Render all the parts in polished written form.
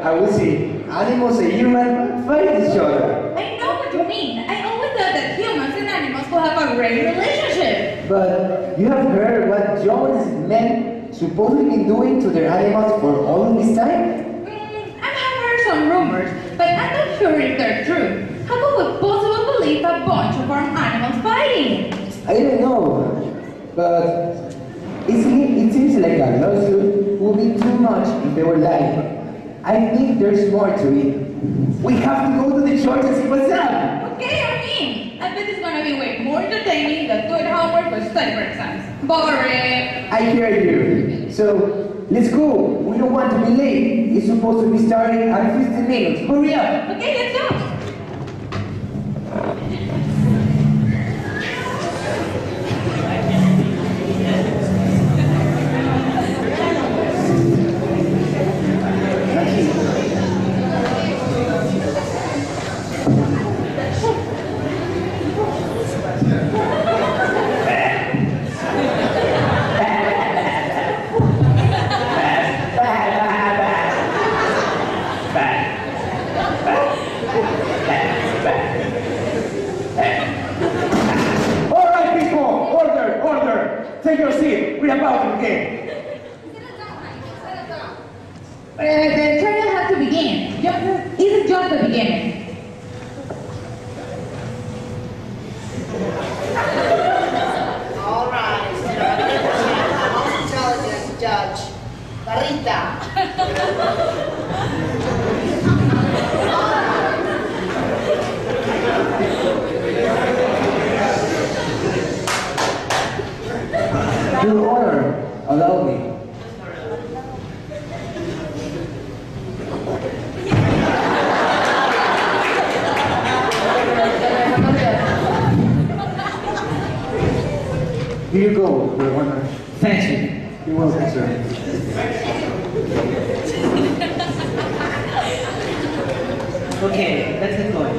I will see animals and humans fight each other. I know what you mean. I always thought that humans and animals could have a great relationship. But you have heard what Jones men supposedly been doing to their animals for all this time? I have heard some rumors, but I'm not sure if they're true. How could we possibly believe a bunch of farm animals fighting? I don't know, but it seems like a lawsuit will be too much if they were lying. I think there's more to it. We have to go to the church and see what's up. Okay, I'm in. I bet it's gonna be way more entertaining than doing homework or study for exams. Boring. I hear you. So, let's go. We don't want to be late. It's supposed to be starting at 15 minutes. Hurry up. Okay, let's go. Take your seat. We're about to begin. The trial has to begin. This is just the beginning. All right, most intelligent judge, Barita. Your Honor, allow me. Here you go, Your Honor. Thank you. You're welcome, sir. Okay, let's get going.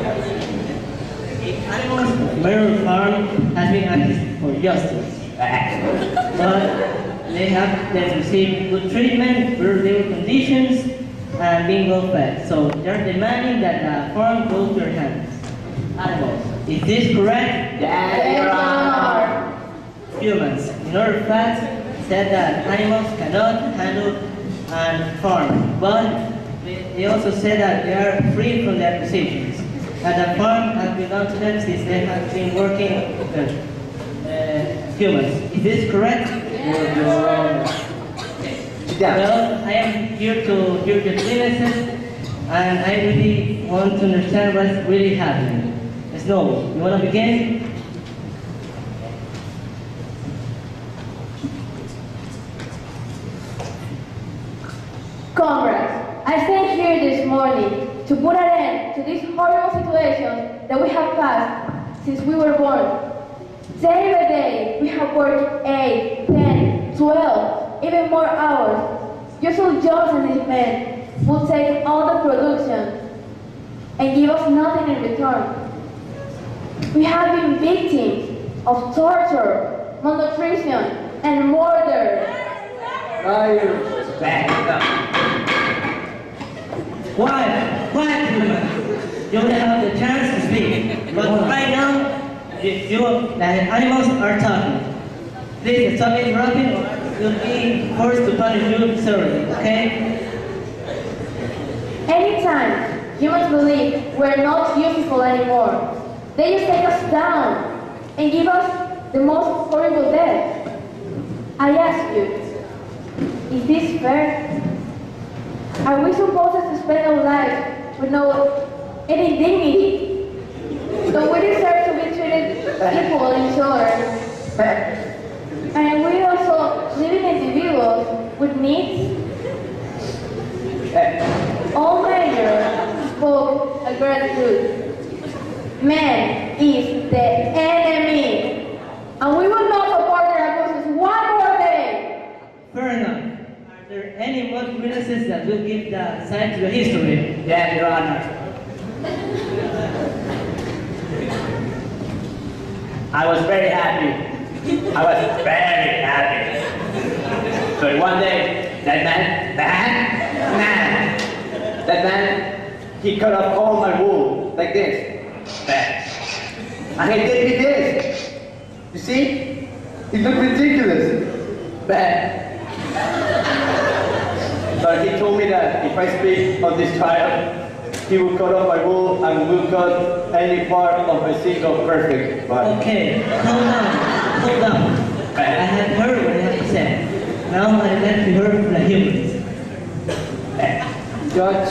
The animals Mirror Farm has been asking for justice. But they have received good treatment, fair living conditions, and being well fed. So they're demanding that the farm goes to their hands. Animals. Is this correct? Yes, Your Honor. Humans. In order fact, said that animals cannot handle and farm. But they also said that they are free from their positions. And the farm has belonged to them since they have been working with humans. Is this correct? Yes, Your Honor. Well, I am here to hear your witnesses, and I really want to understand what's really happening. Snow, you want to begin? Congress, I stand here this morning to put an end to this horrible situation that we have passed since we were born. Day by day, we have worked 8, 10, 12, even more hours. Usually Jones and his men will take all the production and give us nothing in return. We have been victims of torture, malnutrition, and murder. Liars. Back up. Quiet, human. You will have the chance to speak. But right now, the animals are talking. Please stop interrupting or you'll be forced to punish you severely, okay? Anytime humans believe we're not useful anymore, they just take us down and give us the most horrible death. I ask you, is this fair? Are we supposed to spend our lives with any dignity? Don't we deserve to be treated equal in each other? And we also living individuals with needs? All measure spoke a great truth. Man is the enemy, and we will not support their abuses one more day. Fair enough. Are there any more witnesses that will give the side to the history? Yeah, Your Honor. I was very happy. I was very happy. So one day, that man, That man, he cut off all my wool, like this. And he did me this. You see? It looked ridiculous. But he told me that if I speak on this trial, he will cut off my wool and will cut any part of my single perfect body. Okay, hold on. I have heard what you have to say. Now I'd like to hear from the humans. Judge,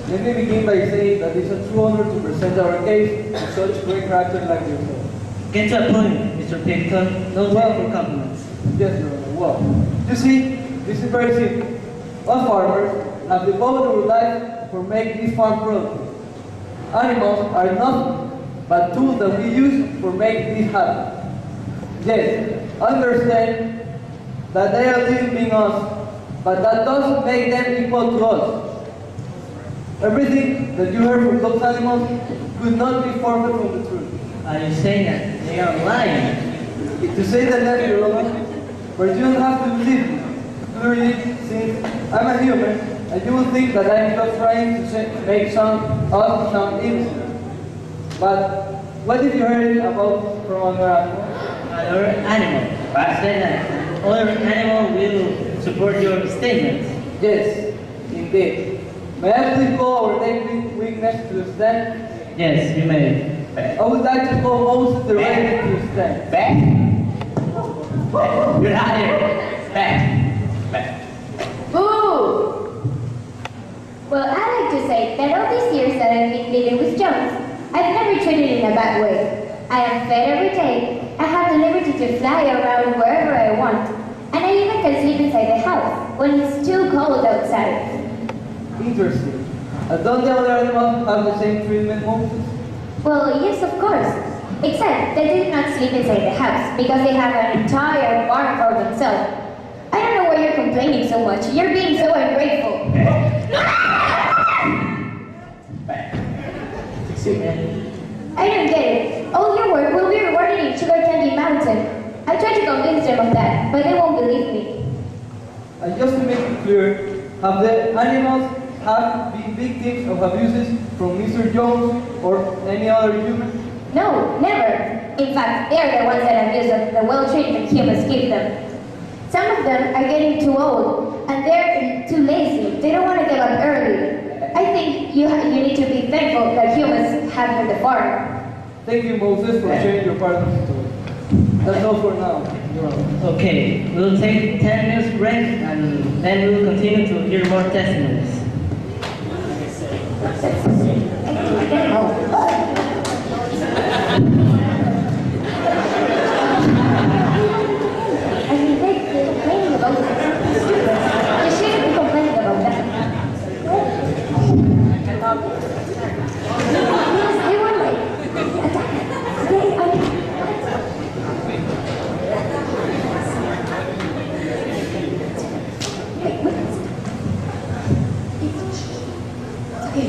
let me begin by saying that it's a true honor to present our case to such great characters like yourself. Get to a point, Mr. Picton. No time for compliments. Yes, Your Honor. Well, you see, this is very simple. Us farmers have devoted our life for making this farm product. Animals are nothing but tools that we use for making this happen. Yes, understand that they are living being us, but that doesn't make them equal to us. Everything that you heard from those animals could not be further from the truth. Are you saying that they are lying? To say the left, Your Honor, but you don't have to believe me. Clearly, since I'm a human, and you will think that I'm just trying to make us sound innocent. But what did you hear about from another animal? Another animal. I say that other animal will support your statement. Yes, indeed. May I please call our native weakness to the stand? Yes, you may. I would like to call Moses the Raven to the stand. You're not here. Back. Boo! Well, I like to say that all these years that I've been living with Jones, I've never treated him in a bad way. I am fed every day. I have the liberty to fly around wherever I want. And I even can sleep inside the house when it's too cold outside. Interesting. Don't the other animals have the same treatment, Moses? Well, yes, of course. Except they do not sleep inside the house because they have an entire barn for themselves. I don't know why you're complaining so much. You're being so ungrateful. I don't get it. All your work will be rewarded in Sugar Candy Mountain. I tried to convince them of that, but they won't believe me. And just to make it clear, have the animals have been victims of abuses from Mr. Jones or any other human? No, never. In fact, they're the ones that abuse the well-treated humans give them. Some of them are getting too old, and they're too lazy. They don't want to give up early. I think you need to be thankful that humans have you in the farm. Thank you, Moses, for sharing your part of the story. That's all for now, Your Honor. Okay, we'll take 10 minutes break and then we'll continue to hear more testimonies. I mean, they're complaining about that. They shouldn't be complaining about that. Yes, they were like, it's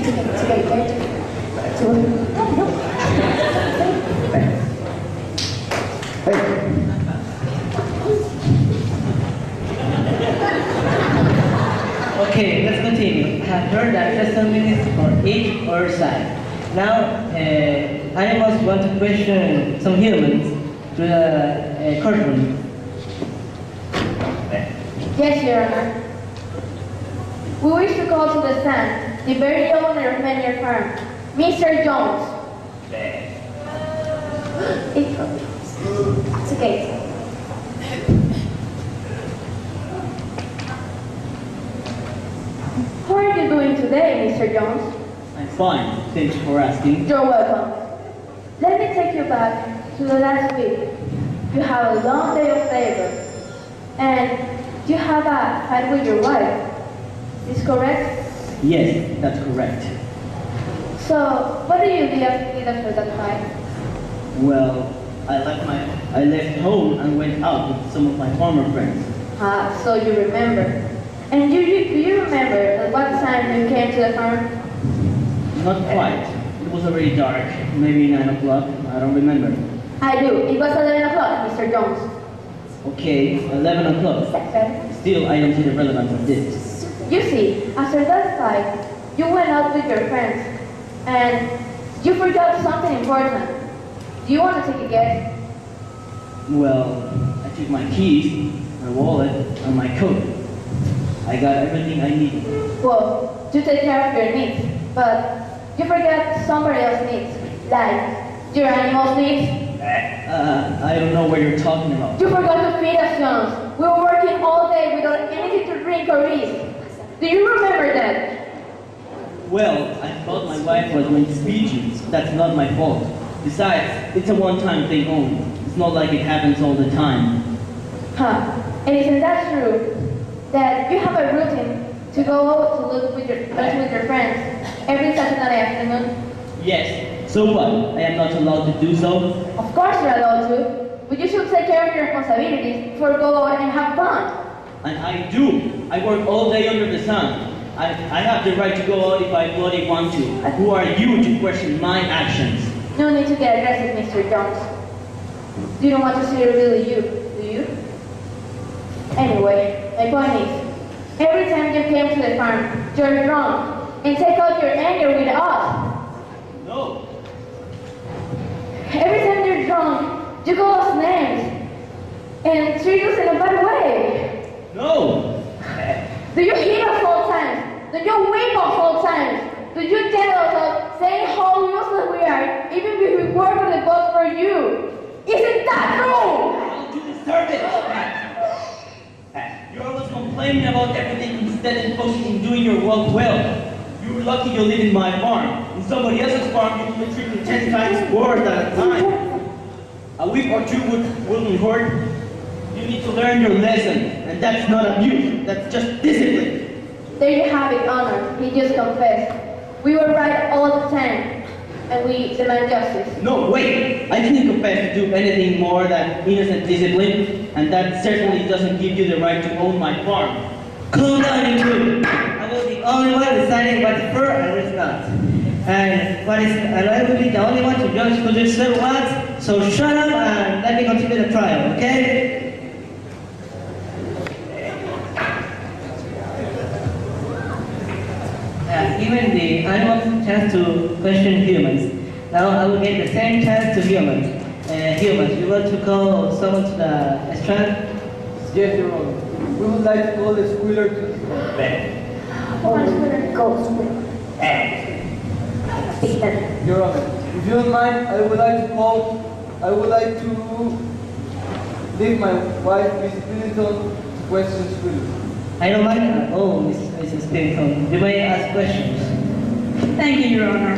Okay, let's continue. I have heard that testimonies for each or side. Now, animals want to question some humans to the courtroom. Yes, Your Honor. We wish to call to the stand the very owner of Menor Farm, Mr. Jones. It's okay. How are you doing today, Mr. Jones? I'm fine, thanks for asking. You're welcome. Let me take you back to the last week. You have a long day of labor, and you have a fight with your wife. Is correct? Yes, that's correct. So, what do you do after that fight? Well, I left home and went out with some of my former friends. Ah, so you remember. And do you remember at what time you came to the farm? Not quite. It was already dark, maybe 9 o'clock. I don't remember. I do. It was 11 o'clock, Mr. Jones. Okay, 11 o'clock. Second. Still, I don't see the relevance of this. You see, after that fight, you went out with your friends, and you forgot something important. Do you want to take a guess? Well, I took my keys, my wallet, and my coat. I got everything I needed. Well, to take care of your needs, but you forgot somebody else's needs, like your animals' needs. I don't know what you're talking about. You forgot to feed us, Jones. We were working all day without anything to drink or eat. Do you remember that? Well, I thought my wife was going to feed you. That's not my fault. Besides, it's a one-time thing only. It's not like it happens all the time. Huh. And isn't that true? That you have a routine to go out to lunch with your friends every Saturday afternoon? Yes. So what? I am not allowed to do so? Of course you're allowed to, but you should take care of your responsibilities before you go out and have fun. And I do. I work all day under the sun. I have the right to go out if I bloody want to. Who are you to question my actions? No need to get aggressive, Mr. Jones. You don't want to see really you, do you? Anyway, my point is, every time you came to the farm, you're drunk, and take out your anger with us. No. Every time you're drunk, you call us names, and treat us in a bad way. No. Do you hit us all the time? Do you whip us all the time? Do you tell us saying how useless we are, even if we work on the boat for you? Isn't that true? You deserve it. You're always complaining about everything instead of focusing on doing your work well. You're lucky you live in my farm. In somebody else's farm, you will be treating 10 times worse at a time. A week or two wouldn't hurt. You need to learn your lesson, and that's not abuse. That's just discipline. There you have it, Honor. He just confessed. We were right all the time, and we demand justice. No, wait! I didn't confess to do anything more than innocent discipline, and that certainly doesn't give you the right to own my farm. Calm down, you two! I was the only one deciding what's fair and what's not. And I will be the only one to judge who deserves what, so shut up and let me continue the trial, okay? Given the animals chance to question humans, now I will give the same chance to humans. Humans, you want to call someone to the strand? Yes, Your Honor. We would like to call the squealer to the Your Honor, if you don't mind, I would like to leave my wife, Miss Clinton, to question squealer. I don't mind at all, Mrs. Pinton. You may ask questions. Thank you, Your Honor.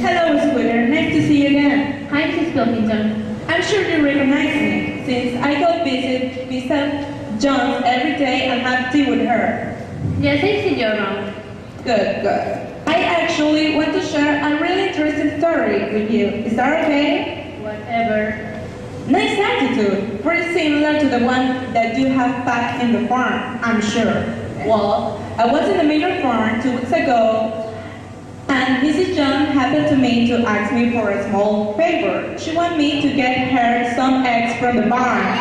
Hello, Squidder. Nice to see you again. Hi, Mrs. Pilkington. I'm sure you recognize me, since I go visit Mrs. Jones every day and have tea with her. Yes, I've seen you around. Good, good. I actually want to share a really interesting story with you. Is that okay? Whatever. Nice attitude. Pretty similar to the one that you have back in the farm, I'm sure. Well, I was in the major farm 2 weeks ago, and Mrs. John happened to me to ask me for a small favor. She wanted me to get her some eggs from the barn.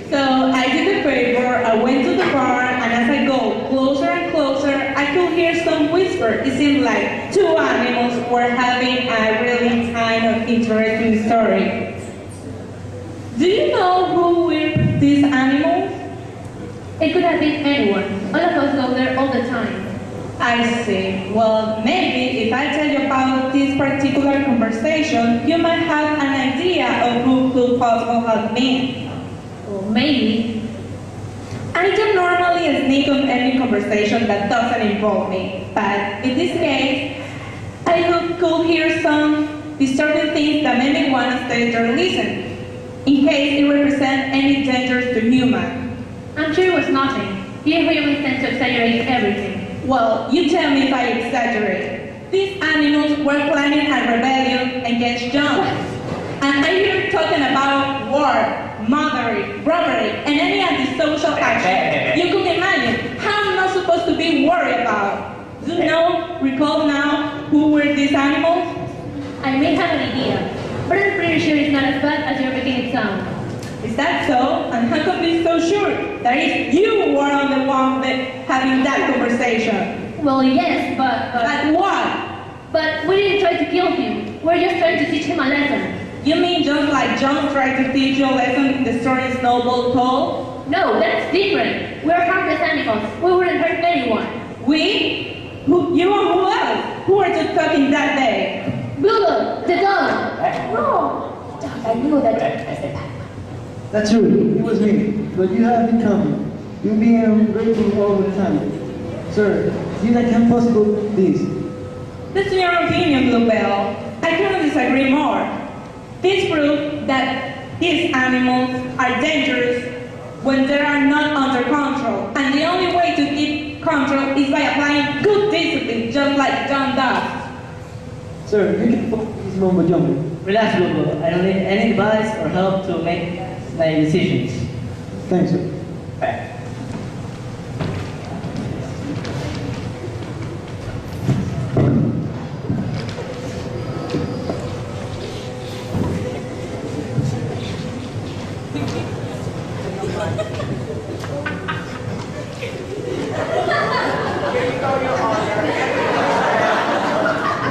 So I did the favor, I went to the barn, and as I go closer and closer, I could hear some whisper. It seemed like two animals were having a really kind of interesting story. Do you know who were these animals? It could have been anyone. All of us go there all the time. I see. Well, maybe if I tell you about this particular conversation, you might have an idea of who could possibly have been. Well, maybe. I don't normally sneak on any conversation that doesn't involve me, but in this case, I could hear some disturbing things that made me want to stay there and listen, in case it represents any dangers to human. I'm sure it was nothing. Here humans tend to exaggerate everything. Well, you tell me if I exaggerate. These animals were planning a rebellion against John. And I hear talking about war, murder, robbery, and any antisocial action you could imagine. How am I supposed to be worried about? Do you recall now who were these animals? I may have an idea, but I'm pretty sure it's not as bad as you're making it sound. It's that so? And how come be so sure that is you were on the one having that conversation? Well, yes, but But what? we didn't try to kill him. We're just trying to teach him a lesson. You mean just like John tried to teach you a lesson in the story Snowball told? No, that's different. We're harmless animals. We wouldn't hurt anyone. We? Who, you and who else? Who were you talking that day? Google, the dog. No. I knew that. That's true, it was me, but you have been coming. You've been ungrateful all the time. Sir, you can possible this. That's your opinion, Bluebell. I couldn't disagree more. This proves that these animals are dangerous when they are not under control. And the only way to keep control is by applying good discipline, just like John does. Sir, you can focus this mumbo jumbo. Relax, Lobo. I don't need any advice or help to make my decisions. Thanks, sir.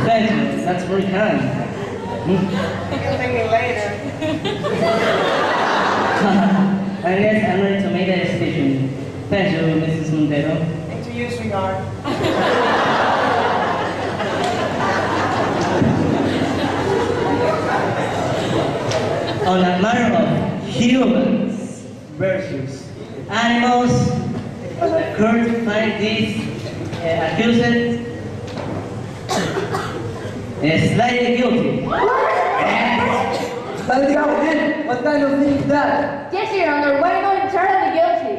Thank you. That's very kind. You'll thank me later. I guess I'm ready to make a decision. Thank you, Mrs. Montero. And to you, sweetheart. On a matter of humans versus animals, court find this accused slightly guilty. What kind of thing is that? Yes, Your Honor. Why not entirely guilty?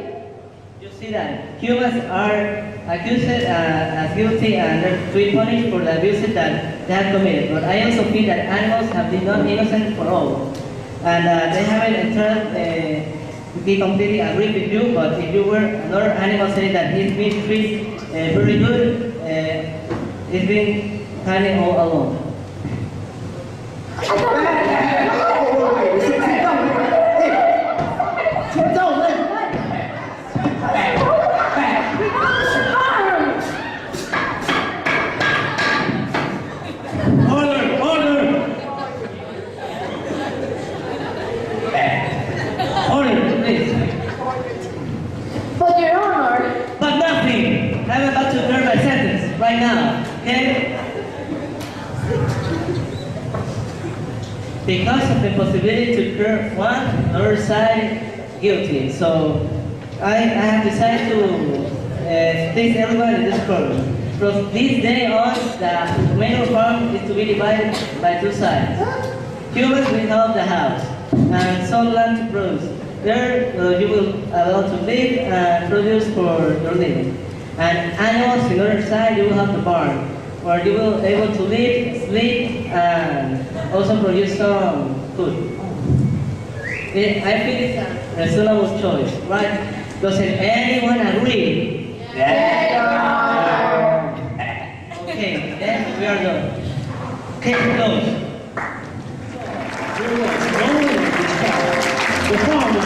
You see that humans are accused as guilty and they're to be punished for the abuses that they have committed. But I also feel that animals have been not innocent for all. And they haven't entered be completely agree with you, but if you were another animal saying that he's been treated very good, it's been kind of all alone. Sit down, man. Order! Order! Order, please. But Your Honor, But nothing! I'm about to serve my sentence right now, okay? Because of the possibility to prove one or side guilty, so I have decided to place everyone in this court. From this day on, the main farm is to be divided by two sides. Humans will help the house, and some land to produce. There you will allow to live and produce for your living. And animals on the other side, you will have the barn, where you will able to live, sleep, and also produce some food. I think it's a reasonable choice, right? Doesn't anyone agree? Okay, then we are done. Case closed. The farm is